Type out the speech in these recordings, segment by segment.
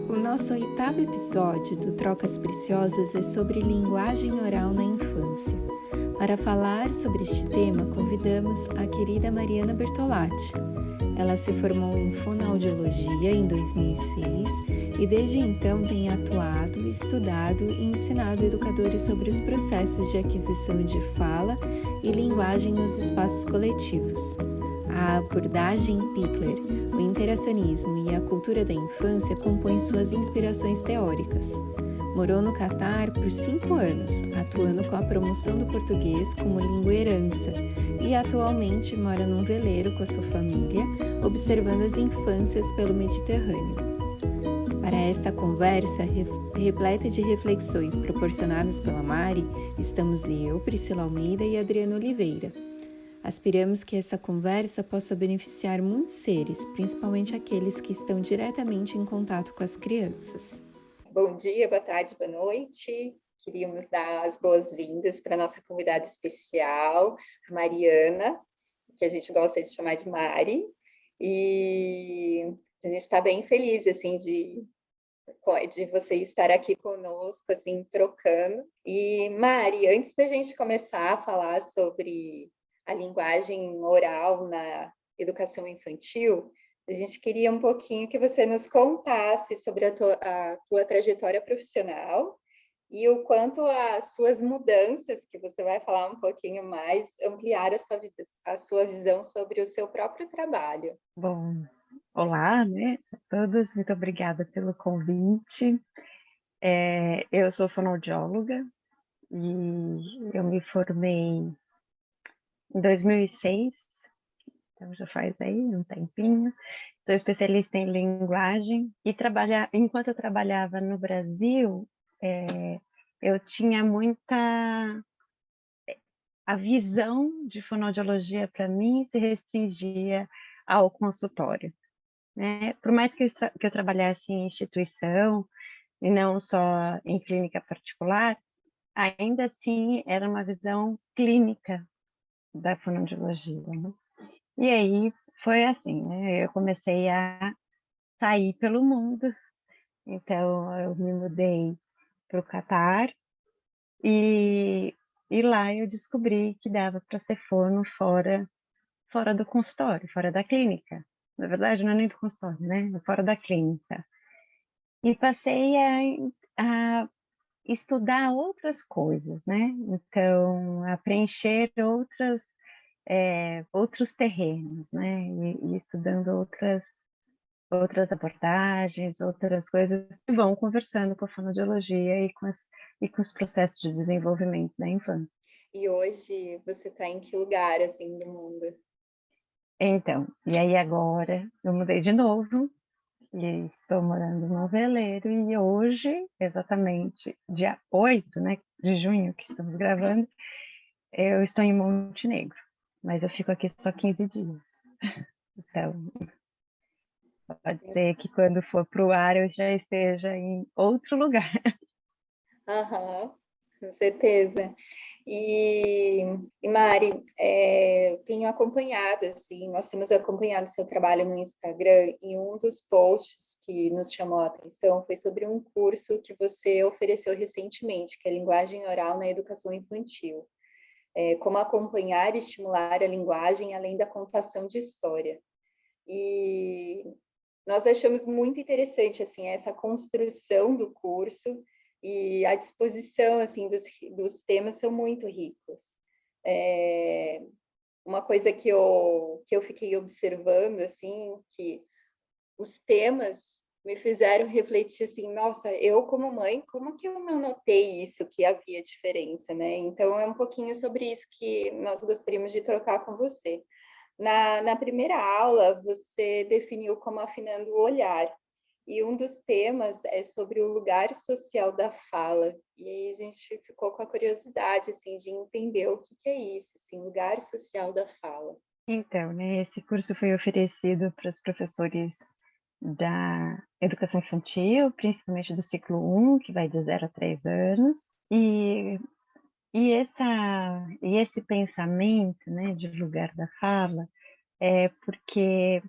O nosso oitavo episódio do Trocas Preciosas é sobre linguagem oral na infância. Para falar sobre este tema, convidamos a querida Mariana Bertolatti. Ela se formou em fonoaudiologia em 2006 e desde então tem atuado, estudado e ensinado educadores sobre os processos de aquisição de fala e linguagem nos espaços coletivos. A abordagem Pickler, o interacionismo e a cultura da infância compõem suas inspirações teóricas. Morou no Catar por 5 anos, atuando com a promoção do português como língua herança, e atualmente mora num veleiro com a sua família, observando as infâncias pelo Mediterrâneo. Para esta conversa repleta de reflexões proporcionadas pela Mari, estamos eu, Priscila Almeida e Adriana Oliveira. Aspiramos que essa conversa possa beneficiar muitos seres, principalmente aqueles que estão diretamente em contato com as crianças. Bom dia, boa tarde, boa noite. Queríamos dar as boas-vindas para a nossa convidada especial, a Mariana, que a gente gosta de chamar de Mari. E a gente está bem feliz assim, de você estar aqui conosco, assim, trocando. E, Mari, antes da gente começar a falar sobre a linguagem oral na educação infantil, a gente queria um pouquinho que você nos contasse sobre a tua trajetória profissional e o quanto as suas mudanças, que você vai falar um pouquinho mais, ampliaram a sua visão sobre o seu próprio trabalho. Bom, olá, né, a todos, muito obrigada pelo convite. Eu sou fonoaudióloga e eu me formei em 2006, então já faz aí um tempinho. Sou especialista em linguagem e enquanto eu trabalhava no Brasil, eu tinha a visão de fonoaudiologia para mim se restringia ao consultório, né? Por mais que eu trabalhasse em instituição e não só em clínica particular, ainda assim era uma visão clínica da fonoaudiologia, né? E aí foi assim, né? Eu comecei a sair pelo mundo, então eu me mudei para o Catar e lá eu descobri que dava para ser fono fora do consultório, fora da clínica. Na verdade, não é nem do consultório, né? Fora da clínica. E passei a estudar outras coisas, né? Então, a preencher outros terrenos, né? E estudando outras abordagens, outras coisas que vão conversando com a fonoaudiologia e com os processos de desenvolvimento da infância. E hoje você está em que lugar, assim, do mundo? Então, e aí agora eu mudei de novo e estou morando no veleiro e hoje, exatamente dia 8, né, de junho que estamos gravando, eu estou em Montenegro, mas eu fico aqui só 15 dias. Então, pode ser que quando for para o ar eu já esteja em outro lugar. Aham, com certeza. E Mari, eu tenho acompanhado, assim, nós temos acompanhado seu trabalho no Instagram e um dos posts que nos chamou a atenção foi sobre um curso que você ofereceu recentemente, que é Linguagem Oral na Educação Infantil. Como acompanhar e estimular a linguagem além da contação de história. E nós achamos muito interessante, assim, essa construção do curso e a disposição, assim, dos temas são muito ricos. Uma coisa que eu fiquei observando, assim, que os temas me fizeram refletir assim, nossa, eu como mãe, como que eu não notei isso, que havia diferença, né? Então, é um pouquinho sobre isso que nós gostaríamos de trocar com você. Na primeira aula, você definiu como afinando o olhar, e um dos temas é sobre o lugar social da fala. E aí a gente ficou com a curiosidade, assim, de entender o que é isso, assim, lugar social da fala. Então, né, esse curso foi oferecido para os professores da educação infantil, principalmente do ciclo 1, que vai de 0 a 3 anos, e esse pensamento, né, de lugar da fala é porque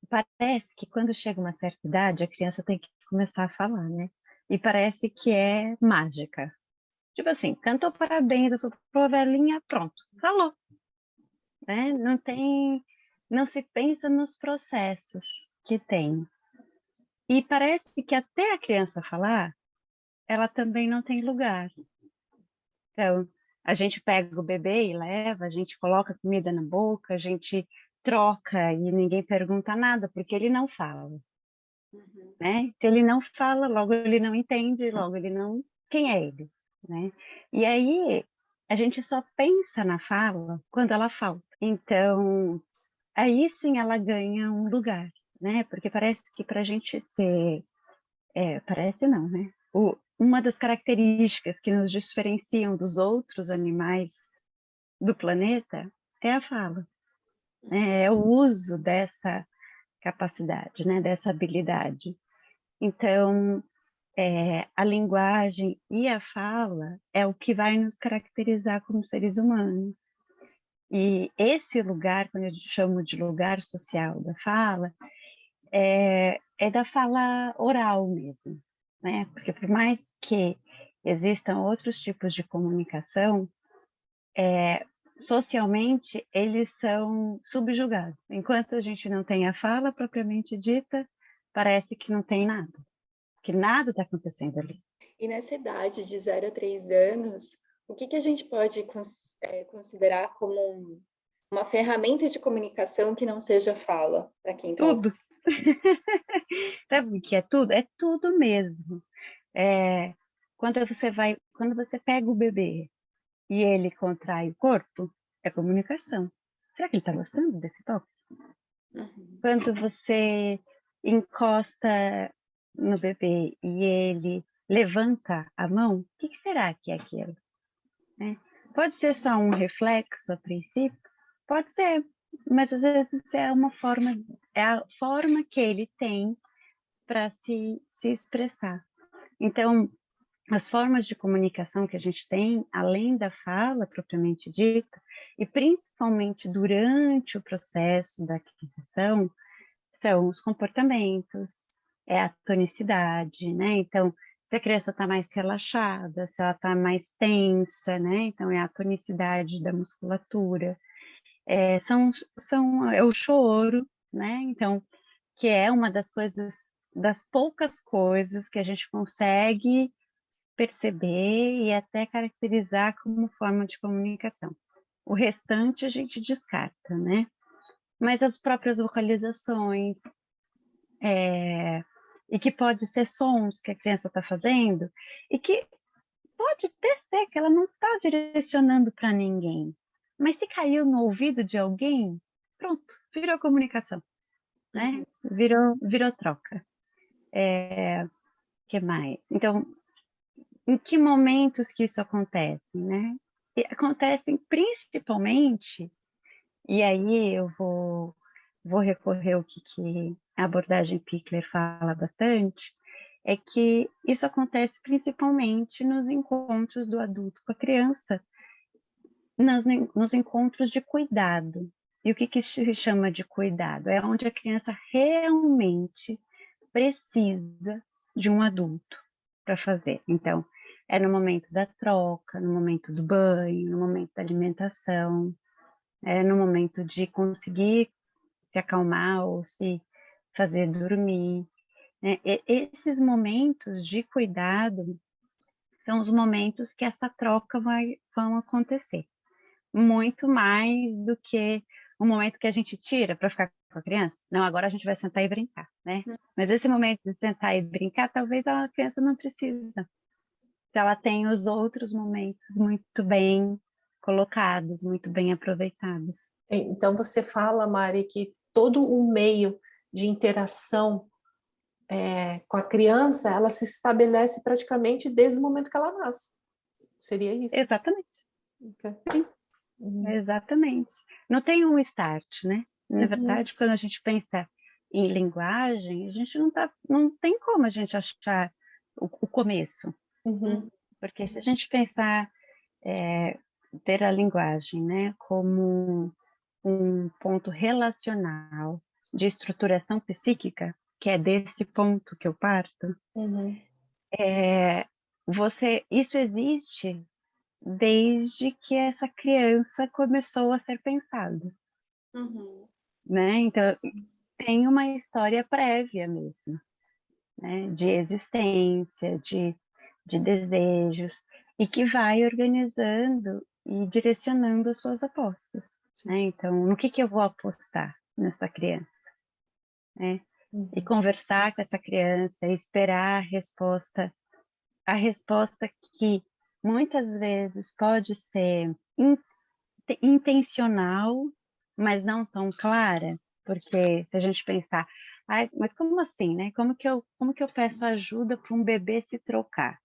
parece que quando chega uma certa idade, a criança tem que começar a falar, né? E parece que é mágica. Tipo assim, cantou parabéns, assoprou a velhinha, pronto, falou. Né? Não se pensa nos processos que tem. E parece que até a criança falar, ela também não tem lugar. Então, a gente pega o bebê e leva, a gente coloca comida na boca, a gente troca e ninguém pergunta nada, porque ele não fala. Né? Se ele não fala, logo ele não entende, logo ele não... Quem é ele? Né? E aí, a gente só pensa na fala quando ela falta. Então, aí sim ela ganha um lugar, né? Porque parece que para a gente ser... parece não, né? Uma das características que nos diferenciam dos outros animais do planeta é a fala, né? É o uso dessa capacidade, né? Dessa habilidade. Então, a linguagem e a fala é o que vai nos caracterizar como seres humanos. E esse lugar, quando eu chamo de lugar social da fala, é da fala oral mesmo, né? Porque por mais que existam outros tipos de comunicação, socialmente eles são subjugados. Enquanto a gente não tem a fala propriamente dita, parece que não tem nada, que nada está acontecendo ali. E nessa idade de 0 a 3 anos, o que a gente pode considerar como uma ferramenta de comunicação que não seja fala, para quem está Tudo. Sabe o que é tudo? É tudo mesmo. Quando você pega o bebê e ele contrai o corpo, é comunicação. Será que ele está gostando desse toque? Uhum. Quando você encosta no bebê e ele levanta a mão, o que será que é aquilo? Né? Pode ser só um reflexo a princípio, pode ser, mas às vezes é a forma que ele tem para se expressar. Então, as formas de comunicação que a gente tem, além da fala propriamente dita, e principalmente durante o processo da aquisição, são os comportamentos, é a tonicidade, né? Então, se a criança está mais relaxada, se ela está mais tensa, né? Então, é a tonicidade da musculatura. É o choro, né? Então, que é uma das coisas, das poucas coisas que a gente consegue perceber e até caracterizar como forma de comunicação. O restante a gente descarta, né? Mas as próprias vocalizações, e que pode ser sons que a criança está fazendo, e que pode até ser que ela não está direcionando para ninguém, mas se caiu no ouvido de alguém, pronto, virou comunicação, né? Virou troca. Que mais? Então, em que momentos que isso acontece, né? E acontecem principalmente, e aí eu vou recorrer ao que a abordagem Pickler fala bastante, é que isso acontece principalmente nos encontros do adulto com a criança, nos encontros de cuidado. E o que se chama de cuidado? É onde a criança realmente precisa de um adulto para fazer. Então, é no momento da troca, no momento do banho, no momento da alimentação, é no momento de conseguir se acalmar ou se fazer dormir. Né? Esses momentos de cuidado são os momentos que essa troca vão acontecer. Muito mais do que o momento que a gente tira para ficar com a criança. Não, agora a gente vai sentar e brincar, né? Mas esse momento de sentar e brincar, talvez a criança não precisa. Ela tem os outros momentos muito bem colocados, muito bem aproveitados. Então você fala, Mari, que todo o meio de interação com a criança, ela se estabelece praticamente desde o momento que ela nasce. Seria isso? Exatamente. Okay. Sim. Exatamente. Não tem um start, né? Na verdade, quando a gente pensa em linguagem, a gente não tem como a gente achar o começo. Porque se a gente pensar ter a linguagem, né, como um ponto relacional de estruturação psíquica, que é desse ponto que eu parto, Uhum. isso existe desde que essa criança começou a ser pensada, Uhum. né? Então, tem uma história prévia mesmo, né? De existência, de desejos, e que vai organizando e direcionando as suas apostas, né? Então, no que eu vou apostar nessa criança, né? E conversar com essa criança, esperar a resposta que muitas vezes pode ser intencional, mas não tão clara, porque se a gente pensar, mas como assim, né? Como que eu peço ajuda para um bebê se trocar?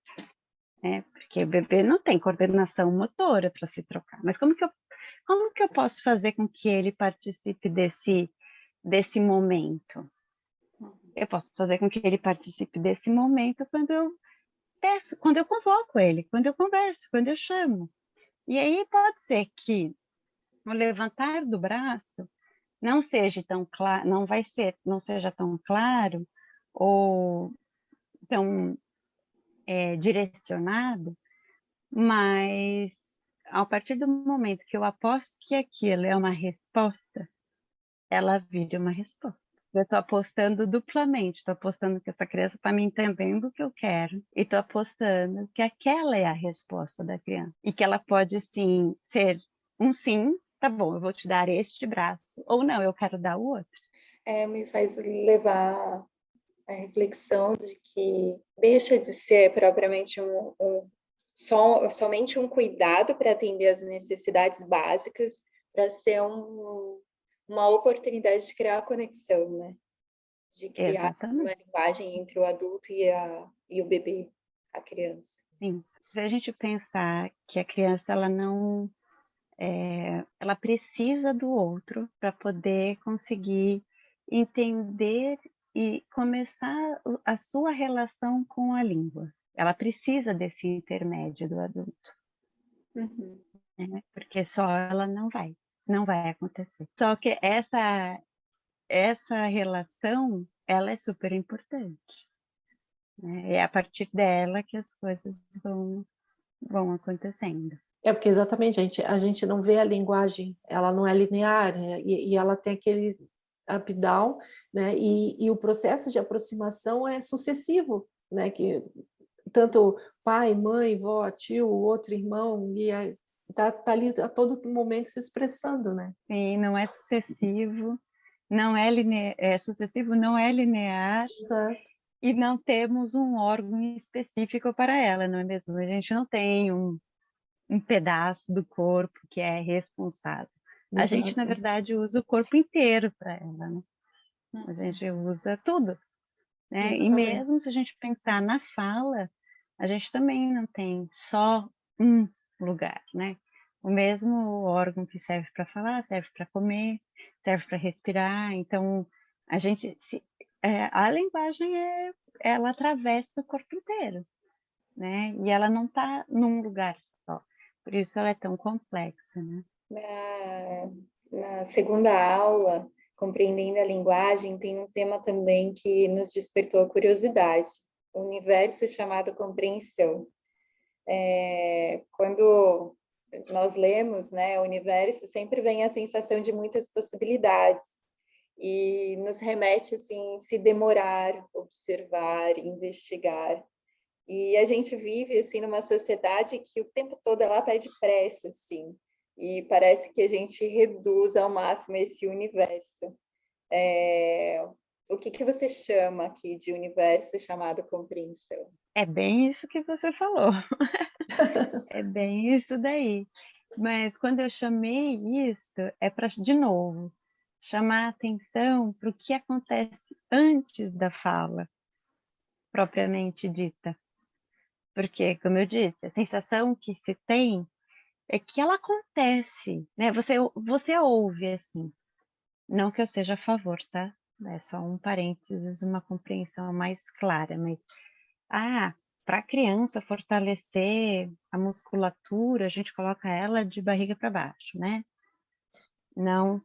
Porque o bebê não tem coordenação motora para se trocar, mas como que eu posso fazer com que ele participe desse momento? Eu posso fazer com que ele participe desse momento quando eu peço, quando eu convoco ele, quando eu converso, quando eu chamo. E aí pode ser que o levantar do braço não seja tão claro, não seja tão claro ou tão direcionado, mas a partir do momento que eu aposto que aquilo é uma resposta, ela vira uma resposta. Eu estou apostando duplamente, estou apostando que essa criança está me entendendo o que eu quero e estou apostando que aquela é a resposta da criança e que ela pode sim ser um sim, tá bom, eu vou te dar este braço, ou não, eu quero dar o outro. Me faz levar a reflexão de que deixa de ser propriamente somente um cuidado para atender as necessidades básicas, para ser uma oportunidade de criar conexão, né? De criar Exatamente. uma linguagem entre o adulto e o bebê, a criança. Sim. Se a gente pensar que a criança ela precisa do outro para poder conseguir entender e começar a sua relação com a língua. Ela precisa desse intermédio do adulto, Uhum. né? Porque só ela não vai acontecer. Só que essa relação, ela é super importante, né? É a partir dela que as coisas vão acontecendo. Porque exatamente, a gente não vê a linguagem, ela não é linear, e ela tem aquele up-down, né? E o processo de aproximação é sucessivo, né? Que tanto pai, mãe, vó, tio, outro irmão, e tá ali a todo momento se expressando, né? Sim, não é sucessivo, não é linear, sucessivo, não é linear. Exato. E não temos um órgão específico para ela, não é mesmo? A gente não tem um pedaço do corpo que é responsável. A gente, na Exato. verdade, usa o corpo inteiro para ela, né? A gente usa tudo, né? E Exatamente. mesmo se a gente pensar na fala, a gente também não tem só um lugar, né? O mesmo órgão que serve para falar, serve para comer, serve para respirar. Então, a linguagem ela atravessa o corpo inteiro, né? E ela não está num lugar só. Por isso ela é tão complexa, né? Na segunda aula, Compreendendo a Linguagem, tem um tema também que nos despertou a curiosidade, o universo chamado compreensão. Quando nós lemos, né, o universo, sempre vem a sensação de muitas possibilidades e nos remete, assim, se demorar, observar, investigar. E a gente vive, assim, numa sociedade que o tempo todo ela pede pressa, assim, e parece que a gente reduz ao máximo esse universo. O que você chama aqui de universo chamado compreensão? É bem isso que você falou. É bem isso daí. Mas quando eu chamei isso, é para, de novo, chamar a atenção para o que acontece antes da fala, propriamente dita. Porque, como eu disse, a sensação que se tem é que ela acontece, né? Você ouve assim. Não que eu seja a favor, tá? É só um parênteses, uma compreensão mais clara, mas para a criança fortalecer a musculatura, a gente coloca ela de barriga para baixo, né? Não,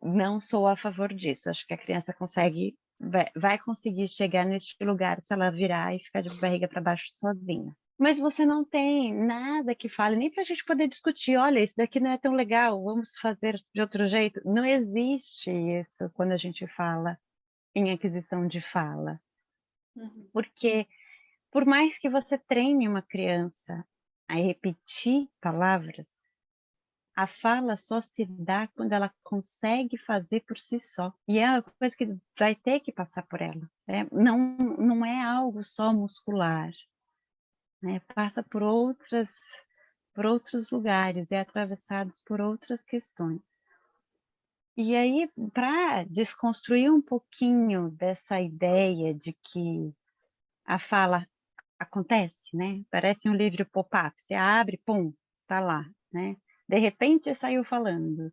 não sou a favor disso. Acho que a criança consegue vai conseguir chegar neste lugar se ela virar e ficar de barriga para baixo sozinha. Mas você não tem nada que fale, nem para a gente poder discutir, olha, isso daqui não é tão legal, vamos fazer de outro jeito. Não existe isso quando a gente fala em aquisição de fala. Porque, por mais que você treine uma criança a repetir palavras, a fala só se dá quando ela consegue fazer por si só. E é uma coisa que vai ter que passar por ela. Né? Não é algo só muscular. Né? Passa por outros lugares, é atravessados por outras questões. E aí, para desconstruir um pouquinho dessa ideia de que a fala acontece, né? Parece um livro pop-up, você abre, pum, tá lá, né? De repente saiu falando.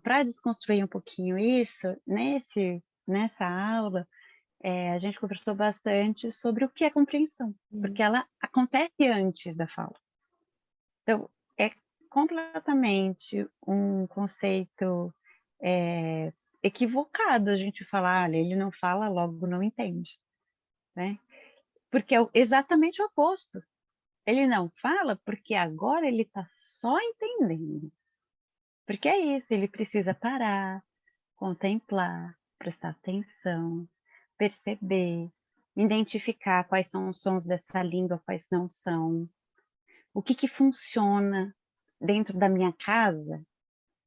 Para desconstruir um pouquinho isso, nessa aula, a gente conversou bastante sobre o que é compreensão, porque ela acontece antes da fala. Então, é completamente um conceito equivocado a gente falar, olha, ele não fala, logo não entende, né? Porque é exatamente o oposto. Ele não fala porque agora ele está só entendendo. Porque é isso, ele precisa parar, contemplar, prestar atenção, perceber, identificar quais são os sons dessa língua, quais não são, o que funciona dentro da minha casa,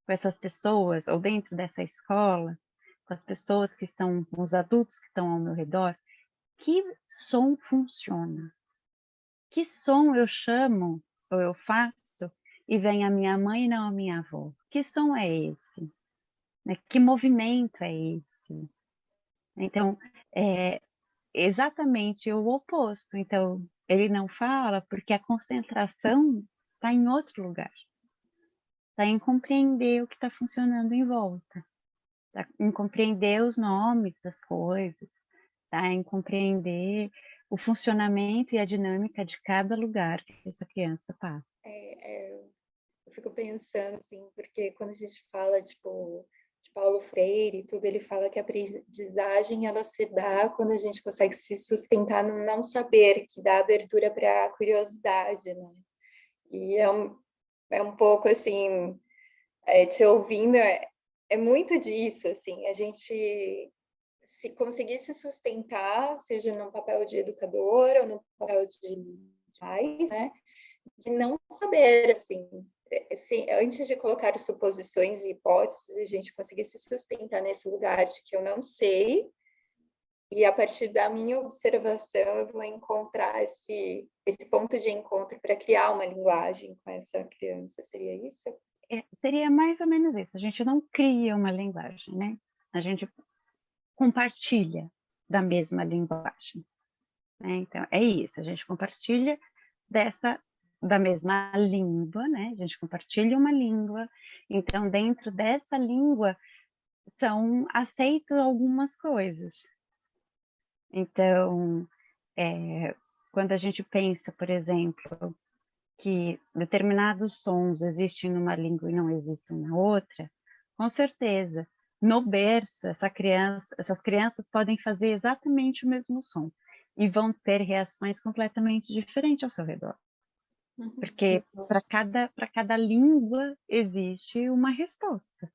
com essas pessoas, ou dentro dessa escola, com as pessoas que estão, com os adultos que estão ao meu redor, que som funciona? Que som eu chamo, ou eu faço, e vem a minha mãe e não a minha avó? Que som é esse? Que movimento é esse? Então, é exatamente o oposto. Então, ele não fala porque a concentração está em outro lugar. Está em compreender o que está funcionando em volta. Está em compreender os nomes das coisas. Está em compreender o funcionamento e a dinâmica de cada lugar que essa criança passa. Eu fico pensando, assim, porque quando a gente fala, tipo, de Paulo Freire e tudo, ele fala que a aprendizagem, ela se dá quando a gente consegue se sustentar no não saber, que dá abertura para a curiosidade, né? E é um pouco, assim, te ouvindo, é muito disso, assim, a gente se conseguir se sustentar, seja no papel de educador ou no papel de pais, né? De não saber, assim, antes de colocar suposições e hipóteses, a gente conseguir se sustentar nesse lugar de que eu não sei, e a partir da minha observação eu vou encontrar esse ponto de encontro para criar uma linguagem com essa criança, seria isso? Seria mais ou menos isso, a gente não cria uma linguagem, né? A gente compartilha da mesma linguagem. Né? Então, é isso, a gente compartilha da mesma língua, né? A gente compartilha uma língua, então dentro dessa língua são aceitas algumas coisas. Então, quando a gente pensa, por exemplo, que determinados sons existem numa língua e não existem na outra, com certeza, no berço, essas crianças podem fazer exatamente o mesmo som e vão ter reações completamente diferentes ao seu redor. Porque para cada língua existe uma resposta,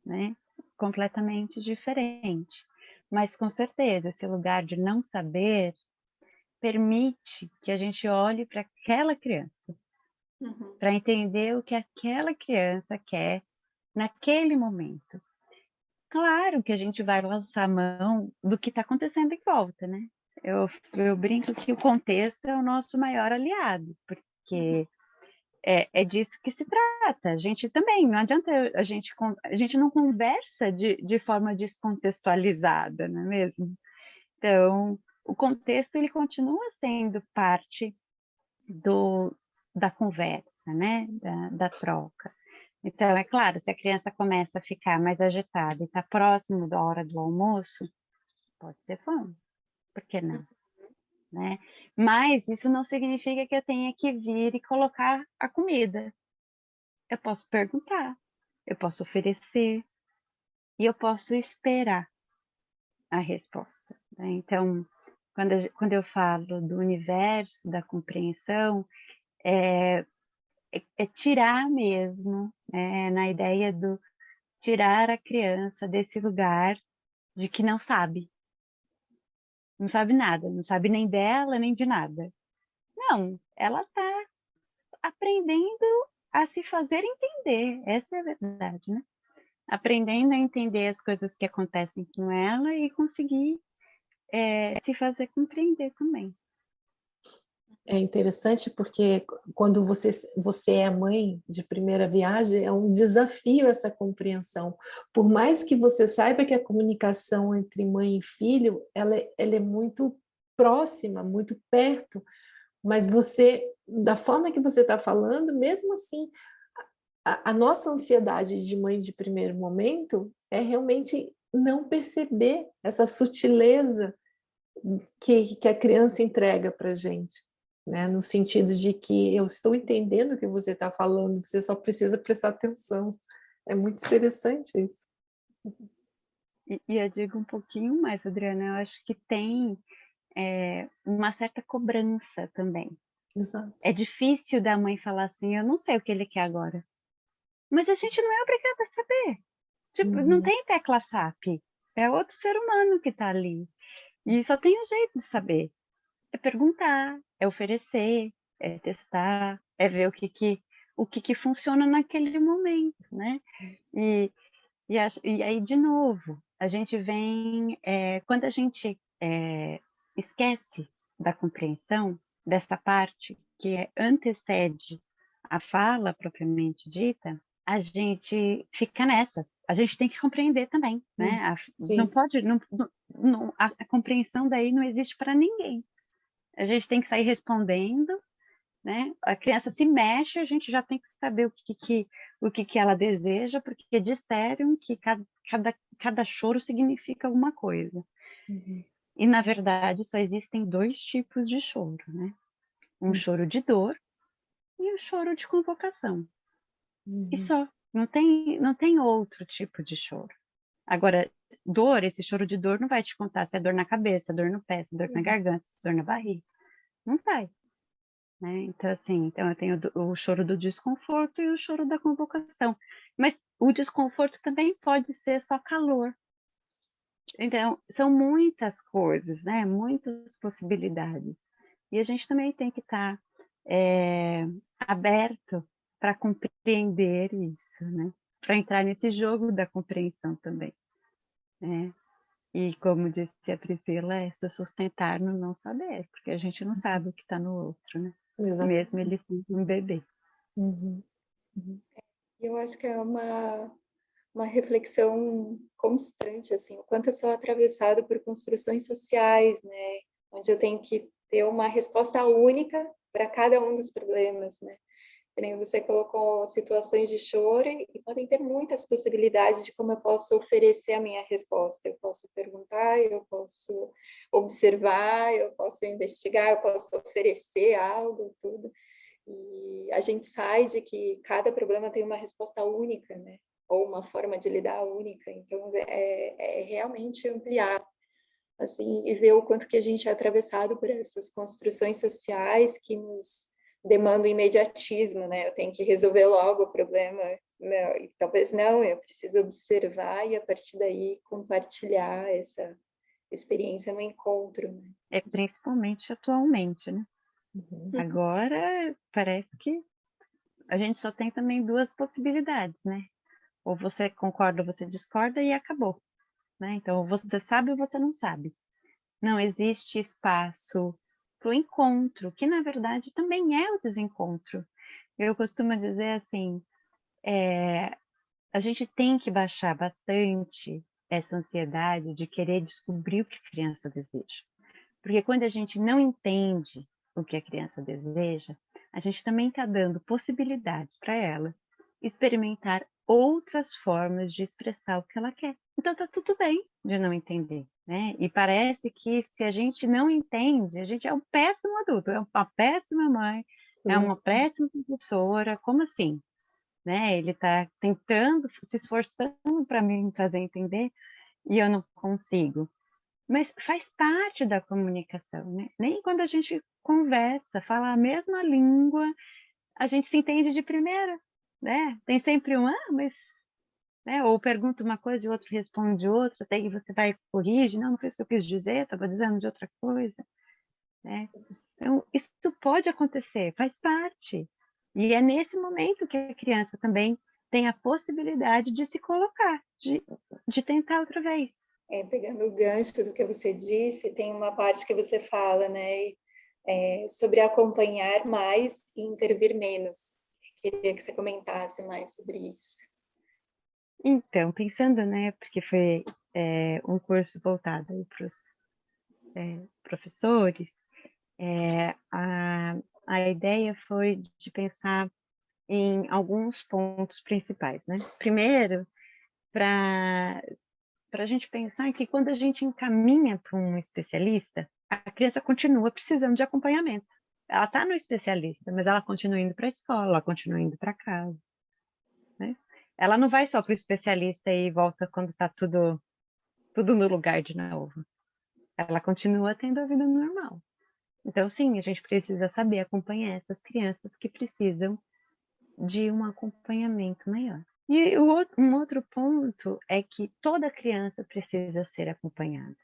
né? Completamente diferente. Mas, com certeza, esse lugar de não saber permite que a gente olhe para aquela criança, para entender o que aquela criança quer naquele momento. Claro que a gente vai lançar a mão do que está acontecendo em volta, né? Eu brinco que o contexto é o nosso maior aliado, porque é disso que se trata. A gente também, não adianta a gente não conversa de forma descontextualizada, não é mesmo? Então, o contexto ele continua sendo parte da conversa, né? Da troca. Então, é claro, se a criança começa a ficar mais agitada e está próximo da hora do almoço, pode ser fome, por que não? Né? Mas isso não significa que eu tenha que vir e colocar a comida. Eu posso perguntar, eu posso oferecer e eu posso esperar. a resposta, né? Então, quando eu falo do universo da compreensão, é tirar mesmo, na ideia do tirar a criança desse lugar de que não sabe nada, não sabe nem dela, nem de nada. Não, ela está aprendendo a se fazer entender, essa é a verdade, né? Aprendendo a entender as coisas que acontecem com ela e conseguir se fazer compreender também. É interessante porque quando você é mãe de primeira viagem, é um desafio essa compreensão. Por mais que você saiba que a comunicação entre mãe e filho, ela é muito próxima, muito perto, mas você, da forma que você está falando, mesmo assim, a nossa ansiedade de mãe de primeiro momento é realmente não perceber essa sutileza que a criança entrega para a gente, né? No sentido de que eu estou entendendo o que você está falando, você só precisa prestar atenção. É muito interessante isso. E eu digo um pouquinho mais, Adriana, eu acho que tem uma certa cobrança também. Exato. É difícil da mãe falar assim, eu não sei o que ele quer agora. Mas a gente não é obrigada a saber. Tipo, não tem tecla SAP. É outro ser humano que está ali. E só tem um jeito de saber. É perguntar, é oferecer, é testar, é ver o que funciona naquele momento, né? E aí, de novo, a gente vem... quando a gente esquece da compreensão, dessa parte que antecede a fala propriamente dita, a gente fica nessa. A gente tem que compreender também, né? Não pode... a compreensão daí não existe para ninguém. A gente tem que sair respondendo, né? A criança se mexe, a gente já tem que saber o que ela deseja, porque disseram que cada choro significa alguma coisa. E, na verdade, só existem 2 tipos de choro, né? Um choro de dor e um choro de convocação. E só, não tem outro tipo de choro. Agora, dor, esse choro de dor não vai te contar se é dor na cabeça, dor no pé, se é dor na garganta, se é dor na barriga. Não vai. Né? Então, assim, eu tenho o choro do desconforto e o choro da convocação. Mas o desconforto também pode ser só calor. Então, são muitas coisas, né? Muitas possibilidades. E a gente também tem que estar aberto para compreender isso, né? Para entrar nesse jogo da compreensão também. Né? E como disse a Priscila, é se sustentar no não saber, porque a gente não sabe o que está no outro, né? Exatamente. Mesmo ele sendo um bebê. Eu acho que é uma reflexão constante, assim, o quanto eu sou atravessada por construções sociais, né? Onde eu tenho que ter uma resposta única para cada um dos problemas, né? Você colocou situações de choro e podem ter muitas possibilidades de como eu posso oferecer a minha resposta. Eu posso perguntar, eu posso observar, eu posso investigar, eu posso oferecer algo, tudo. E a gente sai de que cada problema tem uma resposta única, né? Ou uma forma de lidar única. Então, é realmente ampliar, assim, e ver o quanto que a gente é atravessado por essas construções sociais que nos demandam imediatismo, né? Eu tenho que resolver logo o problema. Não, e talvez não, eu preciso observar e, a partir daí, compartilhar essa experiência no encontro. Né? Principalmente atualmente, né? Agora, parece que a gente só tem também 2 possibilidades, né? Ou você concorda ou você discorda e acabou. Né? Então, ou você sabe ou você não sabe. Não existe espaço para o encontro, que na verdade também é o desencontro. Eu costumo dizer assim, a gente tem que baixar bastante essa ansiedade de querer descobrir o que a criança deseja. Porque quando a gente não entende o que a criança deseja, a gente também está dando possibilidades para ela experimentar outras formas de expressar o que ela quer. Então está tudo bem de não entender, né? E parece que se a gente não entende, a gente é um péssimo adulto, é uma péssima mãe, é uma péssima professora, como assim? Né? Ele está tentando, se esforçando para me fazer entender e eu não consigo. Mas faz parte da comunicação, né? Nem quando a gente conversa, fala a mesma língua, a gente se entende de primeira, né? Tem sempre um, mas... Né? Ou pergunta uma coisa e o outro responde outra, daí você vai e corrige, não foi isso que eu quis dizer, estava dizendo de outra coisa, né? Então, isso pode acontecer, faz parte. E é nesse momento que a criança também tem a possibilidade de se colocar, de tentar outra vez. Pegando o gancho do que você disse, tem uma parte que você fala, né, sobre acompanhar mais e intervir menos. Queria que você comentasse mais sobre isso. Então, pensando, né, porque foi um curso voltado para os professores, a ideia foi de pensar em alguns pontos principais, né? Primeiro, para a gente pensar que quando a gente encaminha para um especialista, a criança continua precisando de acompanhamento. Ela está no especialista, mas ela continua indo para a escola, ela continua indo para casa, né? Ela não vai só para o especialista e volta quando está tudo no lugar de novo. Ela continua tendo a vida normal. Então, sim, a gente precisa saber acompanhar essas crianças que precisam de um acompanhamento maior. E um outro ponto é que toda criança precisa ser acompanhada.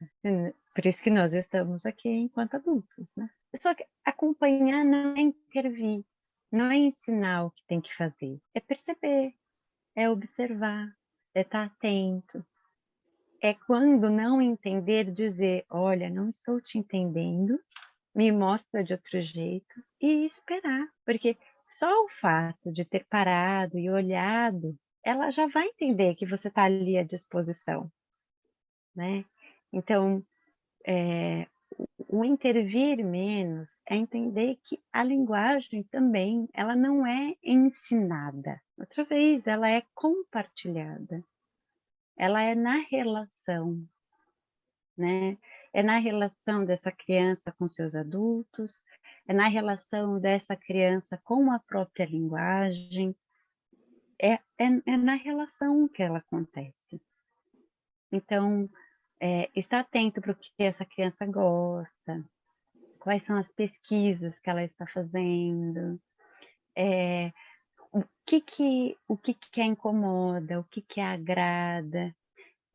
Por isso que nós estamos aqui enquanto adultos, né? Só que acompanhar não é intervir, não é ensinar o que tem que fazer, é perceber, é observar, é estar atento. É quando não entender, dizer, olha, não estou te entendendo, me mostra de outro jeito e esperar, porque só o fato de ter parado e olhado, ela já vai entender que você está ali à disposição, né? Então, o intervir menos é entender que a linguagem também, ela não é ensinada. Outra vez, ela é compartilhada. Ela é na relação, né? É na relação dessa criança com seus adultos, é na relação dessa criança com a própria linguagem, é na relação que ela acontece. Então, estar atento para o que essa criança gosta, quais são as pesquisas que ela está fazendo, o que a incomoda, o que a agrada.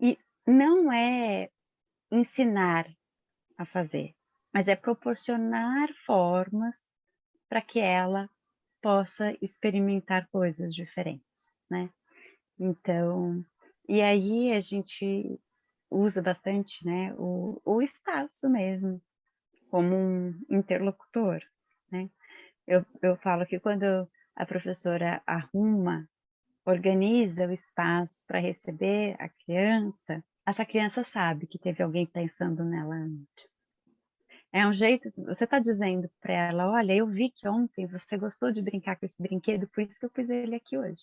E não é ensinar a fazer, mas é proporcionar formas para que ela possa experimentar coisas diferentes, né? Então, e aí a gente usa bastante, né, o espaço mesmo, como um interlocutor, né? Eu falo que quando a professora organiza o espaço para receber a criança, essa criança sabe que teve alguém pensando nela antes. É um jeito, você está dizendo para ela, olha, eu vi que ontem você gostou de brincar com esse brinquedo, por isso que eu pus ele aqui hoje.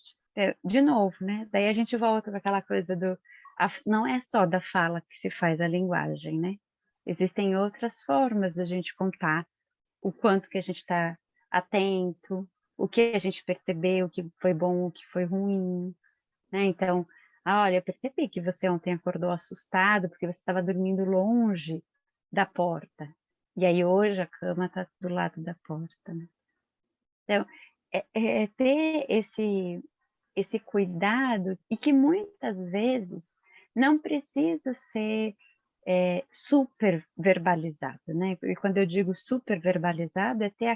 De novo, né? Daí a gente volta para aquela coisa não é só da fala que se faz a linguagem, né? Existem outras formas da gente contar o quanto que a gente está atento, o que a gente percebeu, o que foi bom, o que foi ruim, né? Então, olha, eu percebi que você ontem acordou assustado porque você estava dormindo longe da porta. E aí hoje a cama está do lado da porta, né? Então, ter esse cuidado e que muitas vezes não precisa ser super verbalizado, né? E quando eu digo super verbalizado, é ter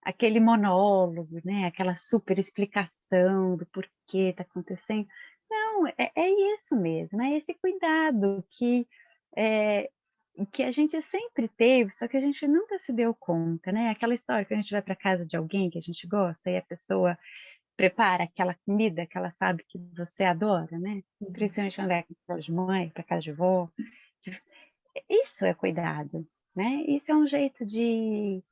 aquele monólogo, né? Aquela super explicação do porquê está acontecendo. Não, é isso mesmo, é esse cuidado que a gente sempre teve, só que a gente nunca se deu conta, né? Aquela história que a gente vai para casa de alguém que a gente gosta e a pessoa prepara aquela comida que ela sabe que você adora, né? Principalmente quando é para casa de mãe, para casa de vó. Isso é cuidado, né? Isso é um jeito de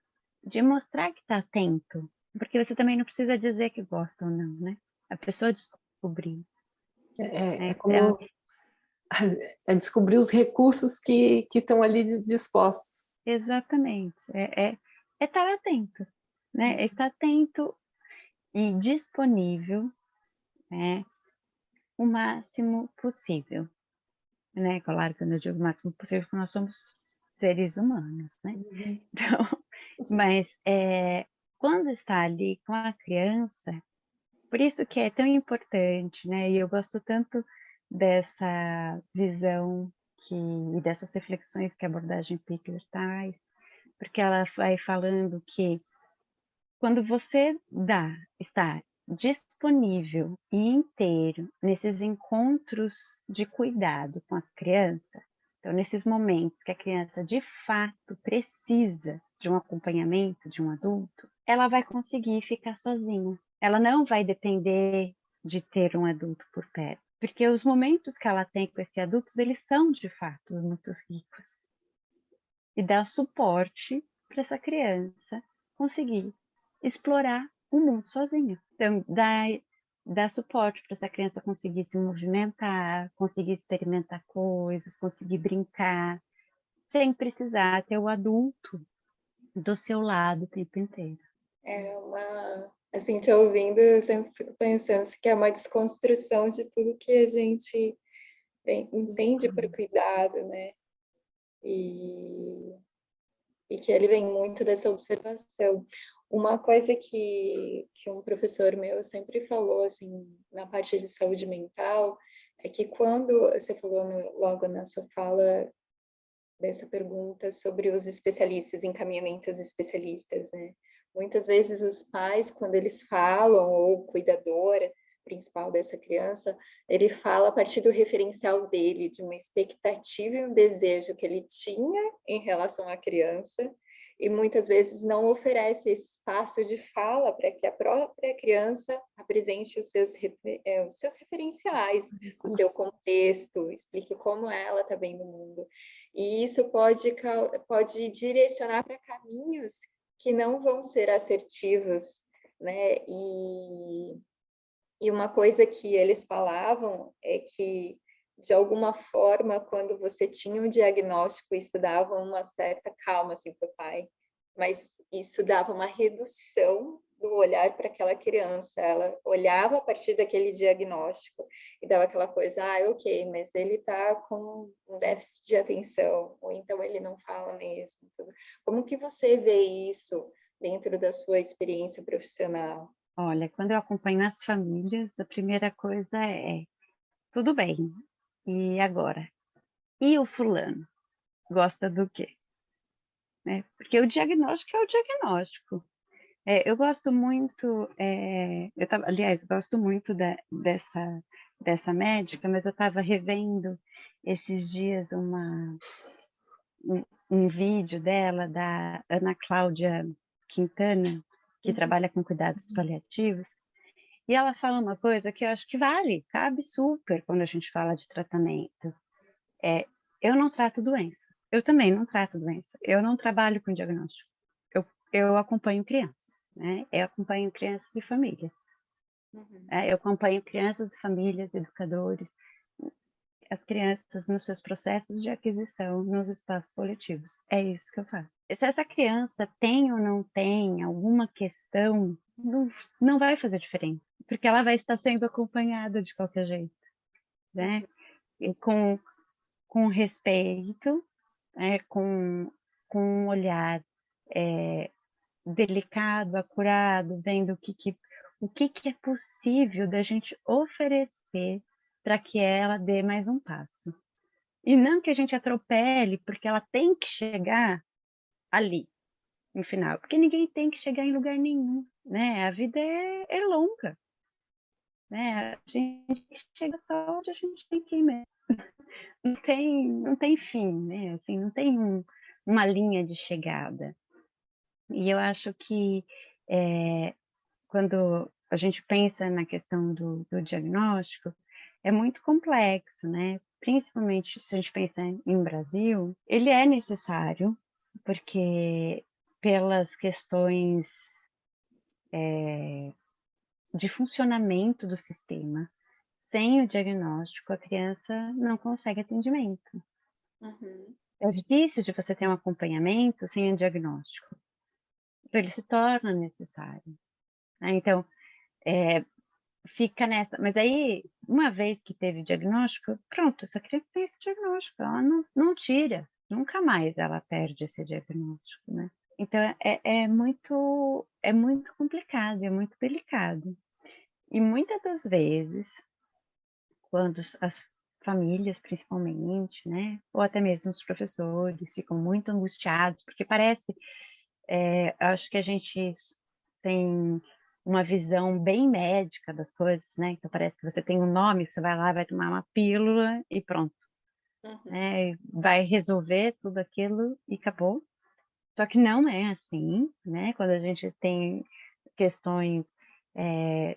mostrar que está atento, porque você também não precisa dizer que gosta ou não, né? A pessoa descobrir. É como descobrir os recursos que estão ali dispostos. Exatamente. É estar atento, né? É estar atento e disponível, né? O máximo possível. né? Claro, quando eu digo o máximo possível, porque nós somos seres humanos, né? Então, mas quando está ali com a criança, por isso que é tão importante, né? E eu gosto tanto dessa visão e dessas reflexões que a abordagem Pickler traz, porque ela vai falando que quando você está disponível e inteiro nesses encontros de cuidado com a criança, então nesses momentos que a criança de fato precisa de um acompanhamento de um adulto, ela vai conseguir ficar sozinha. Ela não vai depender de ter um adulto por perto, porque os momentos que ela tem com esse adulto, eles são de fato muito ricos. E dá suporte para essa criança conseguir explorar o mundo sozinha. Então, dá suporte para essa criança conseguir se movimentar, conseguir experimentar coisas, conseguir brincar, sem precisar ter o adulto do seu lado o tempo inteiro. Assim, te ouvindo, eu sempre fico pensando que é uma desconstrução de tudo que a gente entende por cuidado, né? E que ele vem muito dessa observação. Uma coisa que um professor meu sempre falou, assim, na parte de saúde mental, é que quando você falou logo na sua fala dessa pergunta sobre os especialistas, encaminhamentos especialistas, né? Muitas vezes os pais, quando eles falam, ou o cuidador principal dessa criança, ele fala a partir do referencial dele, de uma expectativa e um desejo que ele tinha em relação à criança, e muitas vezes não oferece esse espaço de fala para que a própria criança apresente os seus referenciais, o seu contexto, explique como ela está vendo o mundo. E isso pode direcionar para caminhos que não vão ser assertivos, né? E uma coisa que eles falavam é que, de alguma forma, quando você tinha um diagnóstico, isso dava uma certa calma assim, para o pai, mas isso dava uma redução do olhar para aquela criança. Ela olhava a partir daquele diagnóstico e dava aquela coisa, ok, mas ele está com um déficit de atenção, ou então ele não fala mesmo. Tudo. Como que você vê isso dentro da sua experiência profissional? Olha, quando eu acompanho as famílias, a primeira coisa tudo bem, e agora? E o fulano? Gosta do quê? Né? Porque o diagnóstico é o diagnóstico. Eu gosto muito, aliás, gosto muito dessa médica, mas eu estava revendo esses dias um vídeo dela, da Ana Cláudia Quintana, que trabalha com cuidados paliativos, e ela fala uma coisa que eu acho que cabe super quando a gente fala de tratamento. Eu não trato doença, eu também não trato doença, eu não trabalho com diagnóstico, eu acompanho crianças, né? Eu acompanho crianças e famílias. Eu acompanho crianças e famílias, educadores, as crianças nos seus processos de aquisição nos espaços coletivos. É isso que eu faço. Se essa criança tem ou não tem alguma questão, não vai fazer diferença, porque ela vai estar sendo acompanhada de qualquer jeito, né? E com respeito, com um olhar delicado, acurado, vendo o que é possível da gente oferecer para que ela dê mais um passo. E não que a gente atropele, porque ela tem que chegar ali, no final. Porque ninguém tem que chegar em lugar nenhum, né? A vida é longa, né? A gente chega só onde a gente tem que ir mesmo. Não tem fim, né? Assim, não tem uma linha de chegada. E eu acho que quando a gente pensa na questão do diagnóstico, é muito complexo, né? Principalmente se a gente pensa em Brasil, ele é necessário, porque pelas questões de funcionamento do sistema, sem o diagnóstico, a criança não consegue atendimento. É difícil de você ter um acompanhamento sem o diagnóstico. Então, ele se torna necessário. Então, fica nessa. Mas aí, uma vez que teve o diagnóstico, pronto, essa criança tem esse diagnóstico, ela não tira, nunca mais ela perde esse diagnóstico, né? Então, é muito complicado, é muito delicado. E muitas das vezes, quando as famílias, principalmente, né, ou até mesmo os professores ficam muito angustiados, porque parece, acho que a gente tem uma visão bem médica das coisas, né? Então parece que você tem um nome, você vai lá, vai tomar uma pílula e pronto, né? Vai resolver tudo aquilo e acabou. Só que não é assim, né? Quando a gente tem questões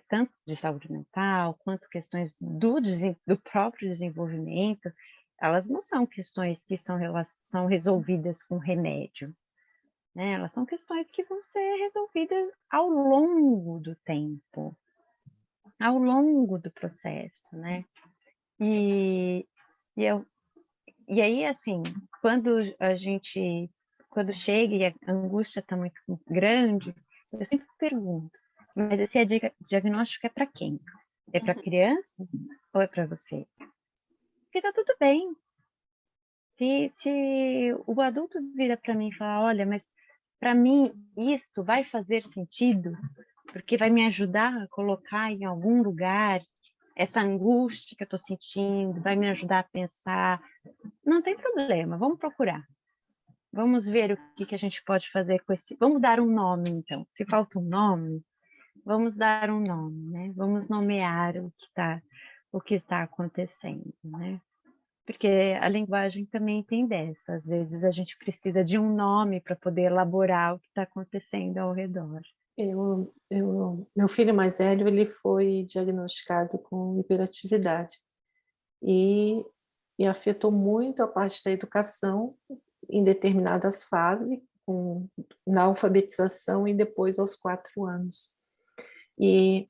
tanto de saúde mental, quanto questões do próprio desenvolvimento, elas não são questões que são resolvidas com remédio, né? Elas são questões que vão ser resolvidas ao longo do tempo, ao longo do processo, né? E aí, assim, quando chega e a angústia está muito grande, eu sempre pergunto, mas esse diagnóstico é para quem? É para a criança ou é para você? Porque está tudo bem. Se o adulto vira para mim e fala, olha, mas para mim isto vai fazer sentido, porque vai me ajudar a colocar em algum lugar essa angústia que eu estou sentindo, vai me ajudar a pensar, não tem problema, vamos procurar. Vamos ver o que a gente pode fazer com esse... Vamos dar um nome, então. Se falta um nome, vamos dar um nome, né? Vamos nomear o que está acontecendo, né? Porque a linguagem também tem dessa. Às vezes a gente precisa de um nome para poder elaborar o que está acontecendo ao redor. Meu filho mais velho, ele foi diagnosticado com hiperatividade e afetou muito a parte da educação em determinadas fases, na alfabetização e depois aos 4 anos. E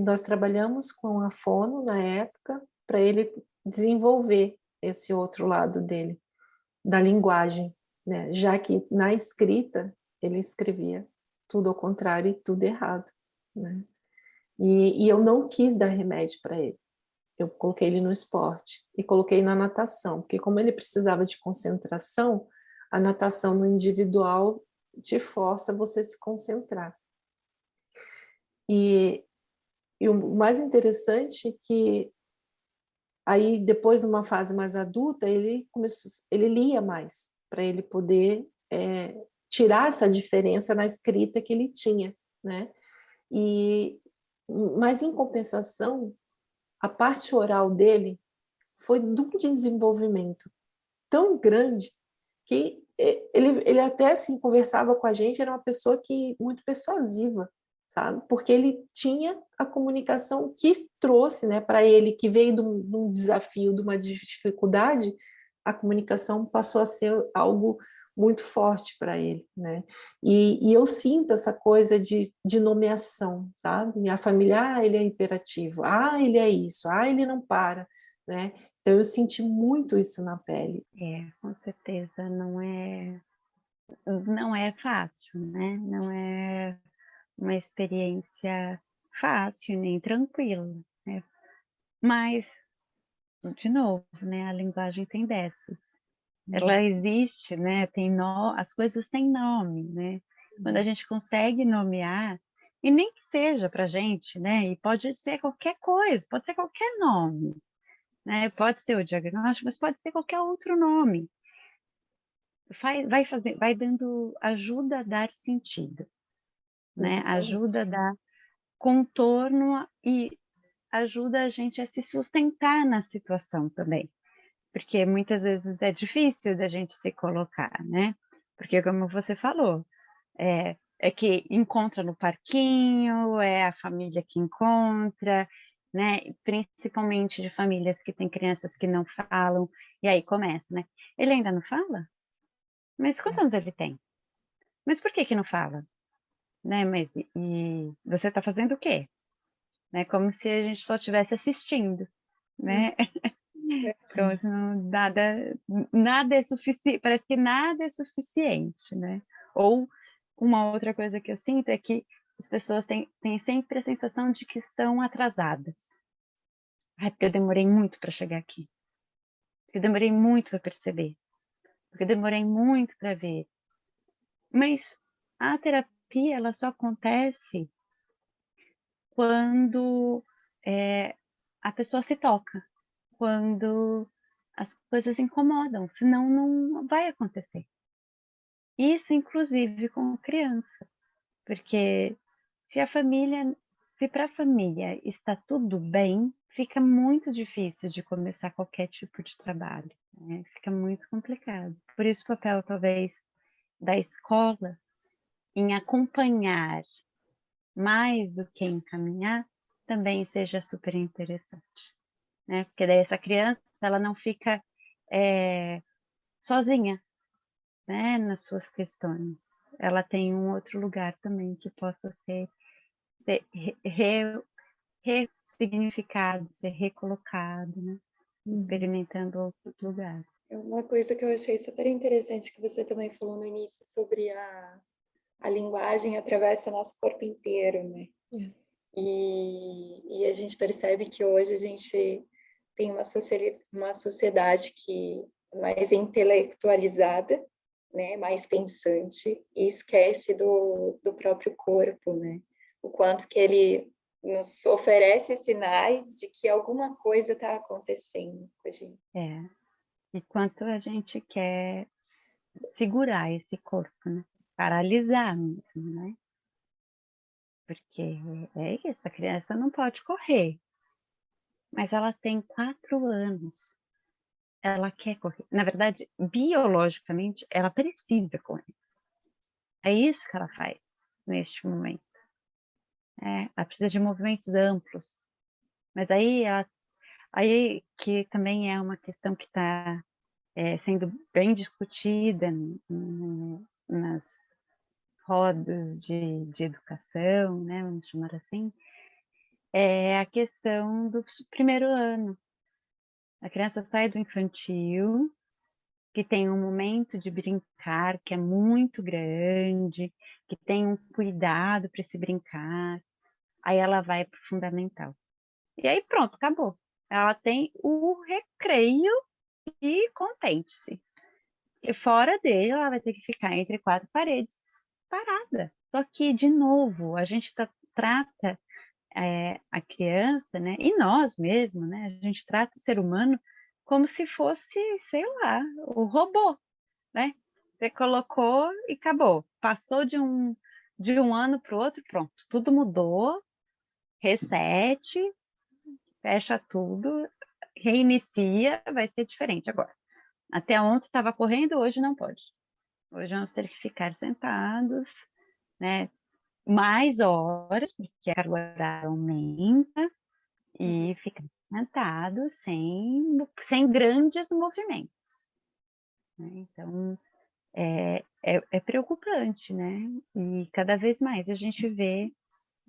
nós trabalhamos com a fono na época para ele desenvolver esse outro lado dele, da linguagem, né? Já que na escrita ele escrevia tudo ao contrário e tudo errado, né? E eu não quis dar remédio para ele. Eu coloquei ele no esporte e coloquei na natação, porque como ele precisava de concentração, a natação no individual te força você se concentrar. E o mais interessante é que aí depois, numa fase mais adulta, ele lia mais, para ele poder tirar essa diferença na escrita que ele tinha, né? Mas em compensação, a parte oral dele foi de um desenvolvimento tão grande que ele até assim conversava com a gente, era uma pessoa muito persuasiva, sabe? Porque ele tinha a comunicação que trouxe, né, para ele, que veio de um desafio, de uma dificuldade, a comunicação passou a ser algo muito forte para ele, né? E eu sinto essa coisa de nomeação, sabe? A família, ele é hiperativo, ele é isso, ele não para, né? Então eu senti muito isso na pele. Com certeza, não é fácil, né? Não é uma experiência fácil nem tranquila, né? Mas, de novo, né? A linguagem tem dessas. Ela existe, né? As coisas têm nome, né? Quando a gente consegue nomear, e nem que seja para a gente, né? E pode ser qualquer coisa, pode ser qualquer nome, né? Pode ser o diagnóstico, mas pode ser qualquer outro nome. Vai dando, ajuda a dar sentido, né? Ajuda a dar contorno e ajuda a gente a se sustentar na situação também, porque muitas vezes é difícil da gente se colocar, né? Porque como você falou, é que encontra no parquinho, é a família que encontra, né? Principalmente de famílias que têm crianças que não falam, e aí começa, né? Ele ainda não fala? Mas quantos anos ele tem? Mas por que não fala? Né? Mas e você está fazendo o quê? Né? Como se a gente só estivesse assistindo, né? Então, nada é suficiente, parece que nada é suficiente, né? Ou uma outra coisa que eu sinto é que as pessoas têm sempre a sensação de que estão atrasadas. Ai, porque eu demorei muito para chegar aqui. Porque eu demorei muito para perceber. Porque eu demorei muito para ver. Mas a terapia, ela só acontece quando a pessoa se toca, quando as coisas incomodam, senão não vai acontecer. Isso, inclusive, com criança, porque se para a família está tudo bem, fica muito difícil de começar qualquer tipo de trabalho, né? Fica muito complicado. Por isso o papel, talvez, da escola em acompanhar mais do que encaminhar também seja super interessante, né? Porque daí essa criança, ela não fica sozinha, né, nas suas questões. Ela tem um outro lugar também que possa ser ressignificado, ser recolocado, né? Experimentando outros lugares. Uma coisa que eu achei super interessante que você também falou no início sobre a linguagem atravessa nosso corpo inteiro, né? E a gente percebe que hoje a gente tem uma sociedade que é mais intelectualizada, né? Mais pensante, e esquece do próprio corpo, né? O quanto que ele nos oferece sinais de que alguma coisa está acontecendo com a gente. E quanto a gente quer segurar esse corpo, né? Paralisar mesmo, né? Porque é isso, a criança não pode correr, mas ela tem 4 anos, ela quer correr. Na verdade, biologicamente, ela precisa correr. É isso que ela faz neste momento. Ela precisa de movimentos amplos. Mas aí que também é uma questão que está sendo bem discutida nas rodas de educação, né, vamos chamar assim, é a questão do primeiro ano. A criança sai do infantil, que tem um momento de brincar que é muito grande, que tem um cuidado para esse brincar, aí ela vai para o fundamental. E aí pronto, acabou. Ela tem o recreio e contente-se. E fora dele, ela vai ter que ficar entre 4 paredes, parada. Só que, de novo, a gente trata a criança, né, e nós mesmos, né, a gente trata o ser humano como se fosse, sei lá, o robô, né? Você colocou e acabou. Passou de um ano para o outro, pronto, tudo mudou, reset, fecha tudo, reinicia, vai ser diferente agora. Até ontem estava correndo, hoje não pode. Hoje vamos ter que ficar sentados, né? Mais horas, porque a carga horária aumenta, e ficar sentados sem grandes movimentos. Né? Então, é preocupante, né? E cada vez mais a gente vê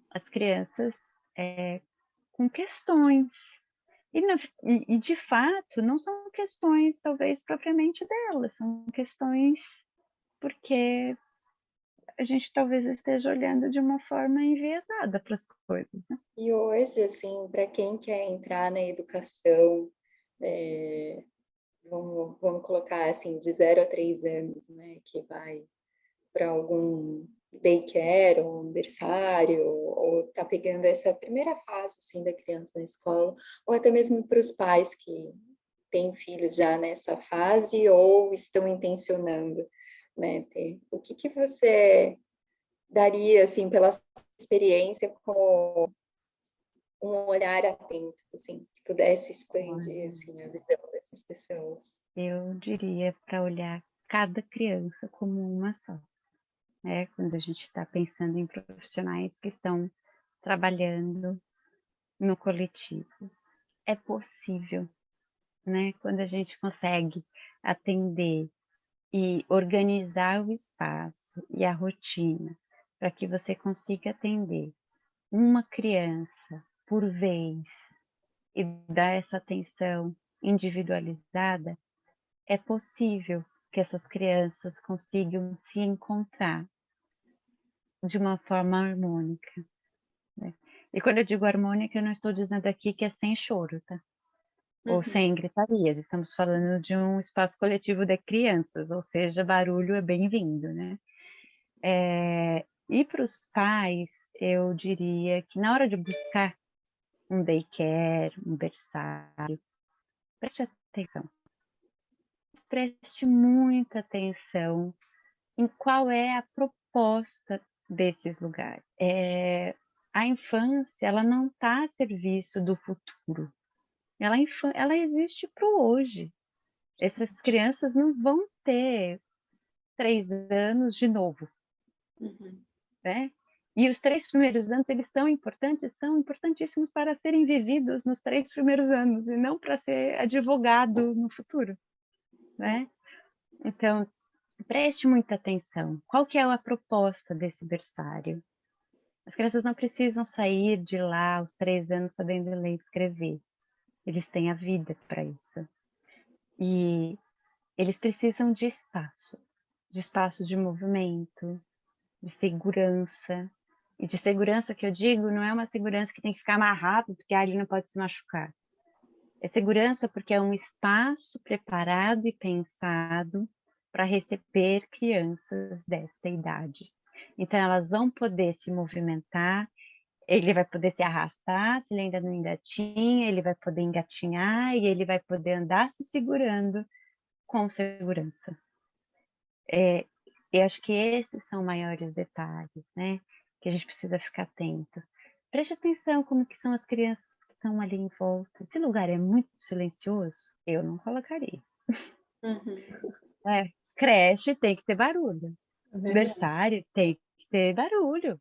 as crianças com questões. E, de fato, não são questões, talvez, propriamente delas, são questões porque a gente talvez esteja olhando de uma forma enviesada para as coisas, né? E hoje, assim, para quem quer entrar na educação, vamos colocar assim, de 0 a 3 anos, né, que vai para algum daycare ou berçário, ou está pegando essa primeira fase assim, da criança na escola, ou até mesmo para os pais que têm filhos já nessa fase ou estão intencionando, né, ter. O que você daria, assim, pela experiência, com um olhar atento, assim, que pudesse expandir assim, a visão dessas pessoas? Eu diria para olhar cada criança como uma só. Né? Quando a gente está pensando em profissionais que estão trabalhando no coletivo. É possível, né? Quando a gente consegue atender e organizar o espaço e a rotina para que você consiga atender uma criança por vez e dar essa atenção individualizada, é possível que essas crianças consigam se encontrar de uma forma harmônica, né? E quando eu digo harmônica, eu não estou dizendo aqui que é sem choro, tá? Ou sem gritarias, estamos falando de um espaço coletivo de crianças, ou seja, barulho é bem-vindo, né? E para os pais, eu diria que na hora de buscar um daycare, um berçário, preste muita atenção em qual é a proposta desses lugares. A infância, ela não está a serviço do futuro, ela existe para o hoje. Essas crianças não vão ter 3 anos de novo, né? E os 3 primeiros anos, eles são importantíssimos para serem vividos nos 3 primeiros anos, e não para ser advogado no futuro, né? Então, preste muita atenção. Qual que é a proposta desse berçário? As crianças não precisam sair de lá aos 3 anos sabendo ler e escrever. Eles têm a vida para isso. E eles precisam de espaço de movimento, de segurança. E de segurança que eu digo, não é uma segurança que tem que ficar amarrado, porque ele não pode se machucar. É segurança porque é um espaço preparado e pensado para receber crianças desta idade. Então, elas vão poder se movimentar, ele vai poder se arrastar, se ele ainda não engatinha, ele vai poder engatinhar e ele vai poder andar se segurando com segurança. Eu acho que esses são maiores detalhes, né? Que a gente precisa ficar atento. Preste atenção como que são as crianças que estão ali em volta. Esse lugar é muito silencioso, eu não colocaria. Creche tem que ter barulho. Berçário tem que ter barulho.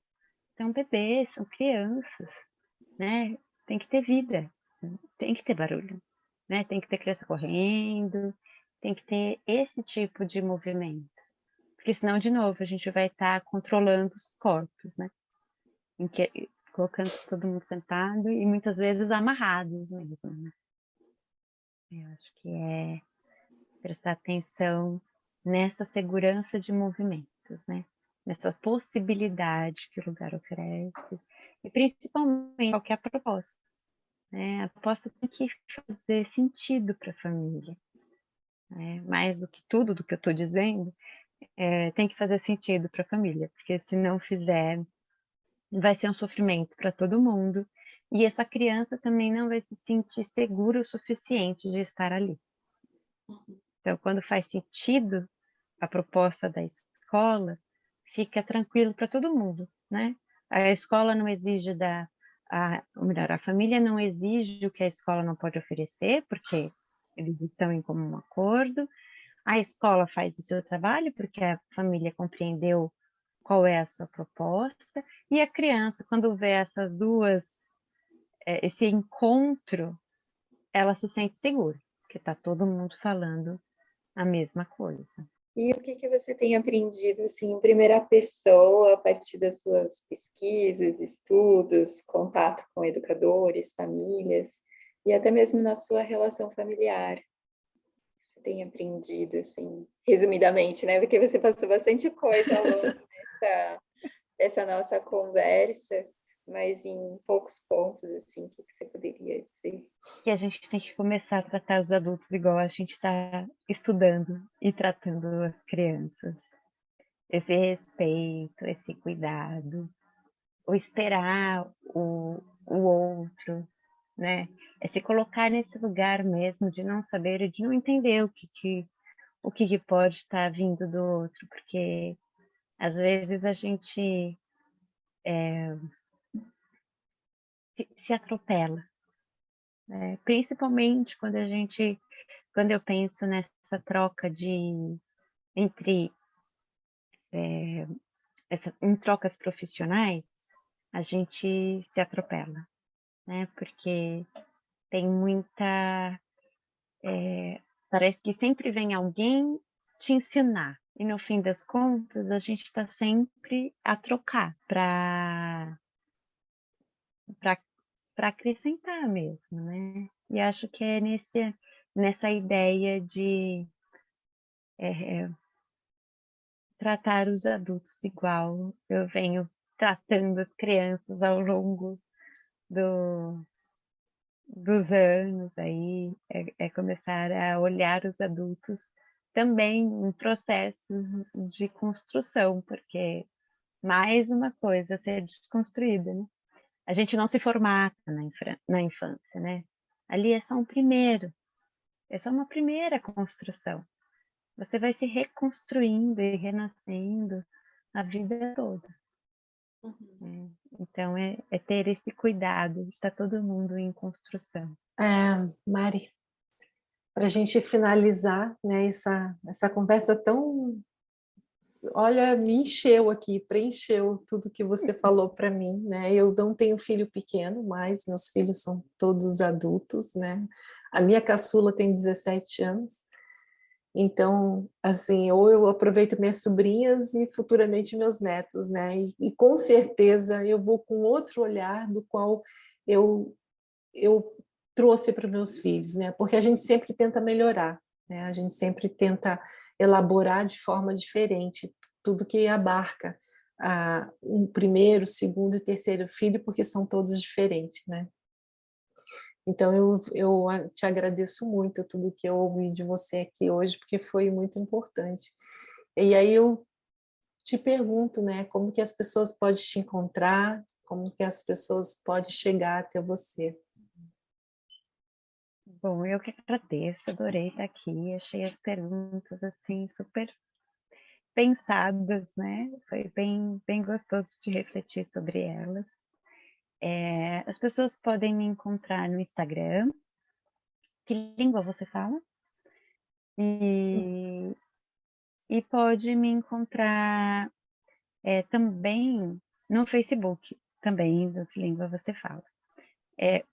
São bebês, são crianças, né? Tem que ter vida, tem que ter barulho, né? Tem que ter criança correndo, tem que ter esse tipo de movimento. Porque senão, de novo, a gente vai estar controlando os corpos, né? Colocando todo mundo sentado e muitas vezes amarrados mesmo, né? Eu acho que é prestar atenção nessa segurança de movimentos, né? Nessa possibilidade que o lugar oferece e principalmente qual que é a proposta, né? A proposta tem que fazer sentido para a família, né? Mais do que tudo do que eu estou dizendo, tem que fazer sentido para a família, porque se não fizer, vai ser um sofrimento para todo mundo e essa criança também não vai se sentir segura o suficiente de estar ali. Então, quando faz sentido a proposta da escola, fica tranquilo para todo mundo, né? A escola não exige ou melhor, a família não exige o que a escola não pode oferecer, porque eles estão em comum acordo. A escola faz o seu trabalho, porque a família compreendeu qual é a sua proposta. E a criança, quando vê essas duas, esse encontro, ela se sente segura, porque está todo mundo falando a mesma coisa. E o que você tem aprendido assim, em primeira pessoa, a partir das suas pesquisas, estudos, contato com educadores, famílias, e até mesmo na sua relação familiar? Você tem aprendido, assim, resumidamente, né? Porque você passou bastante coisa ao longo dessa nossa conversa, mas em poucos pontos, assim, o que você poderia dizer? Que a gente tem que começar a tratar os adultos igual a gente está estudando e tratando as crianças. Esse respeito, esse cuidado, o esperar o outro, né? É se colocar nesse lugar mesmo de não saber e de não entender o que pode estar vindo do outro, porque às vezes a gente se atropela, né? Principalmente quando eu penso nessa troca entre em trocas profissionais, a gente se atropela, né? Porque tem muita parece que sempre vem alguém te ensinar. E no fim das contas, a gente está sempre a trocar para acrescentar mesmo, né? E acho que é nessa ideia de tratar os adultos igual eu venho tratando as crianças ao longo dos anos aí, é começar a olhar os adultos também em processos de construção, porque mais uma coisa a ser desconstruída, né? A gente não se formata na infância, né? Ali é só é só uma primeira construção. Você vai se reconstruindo e renascendo a vida toda. Então, é ter esse cuidado, está todo mundo em construção. Mari, para a gente finalizar, né, essa conversa tão... Olha, me encheu aqui, preencheu tudo que você falou para mim, né? Eu não tenho filho pequeno, mas meus filhos são todos adultos, né? A minha caçula tem 17 anos, então, assim, ou eu aproveito minhas sobrinhas e futuramente meus netos, né? E com certeza eu vou com outro olhar do qual eu trouxe para os meus filhos, né? Porque a gente sempre tenta melhorar, né? A gente sempre tenta elaborar de forma diferente tudo que abarca um primeiro, segundo e terceiro filho, porque são todos diferentes, né? Então eu te agradeço muito tudo que eu ouvi de você aqui hoje, porque foi muito importante. E aí eu te pergunto, né, como que as pessoas podem te encontrar, como que as pessoas podem chegar até você? Bom, eu que agradeço, adorei estar aqui, achei as perguntas assim super pensadas, né? Foi bem gostoso de refletir sobre elas. As pessoas podem me encontrar no Instagram. Que língua você fala? E pode me encontrar também no Facebook, também do Que Língua Você Fala. Eu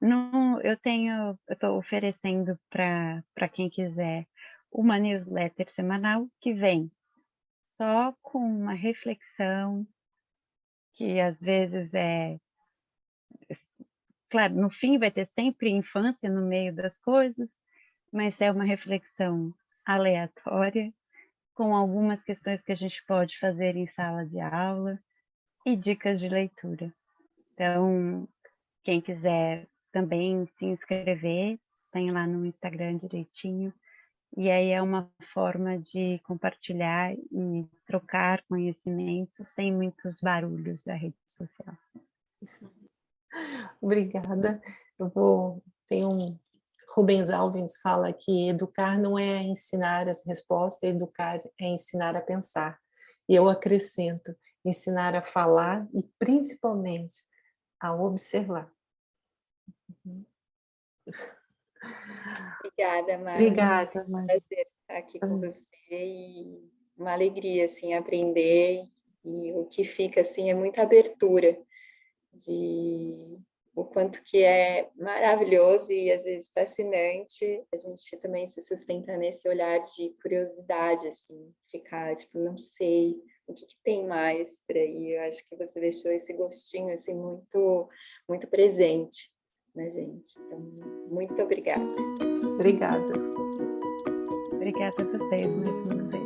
estou oferecendo para quem quiser uma newsletter semanal que vem só com uma reflexão, que às vezes claro, no fim vai ter sempre infância no meio das coisas, mas é uma reflexão aleatória, com algumas questões que a gente pode fazer em sala de aula e dicas de leitura. Então, quem quiser também se inscrever, tem lá no Instagram direitinho, e aí é uma forma de compartilhar e trocar conhecimento sem muitos barulhos da rede social. Obrigada. Rubens Alves fala que educar não é ensinar as respostas, educar é ensinar a pensar. E eu acrescento, ensinar a falar e principalmente a observar. Obrigada, Mari. Obrigada, É um Mari. prazer estar aqui com você e uma alegria, assim, aprender, e o que fica, assim, é muita abertura de o quanto que é maravilhoso e às vezes fascinante a gente também se sustenta nesse olhar de curiosidade, assim, ficar tipo, não sei o que tem mais por aí. Eu acho que você deixou esse gostinho assim muito presente na gente. Então, muito obrigada. Obrigada. Obrigada a vocês mais uma vez.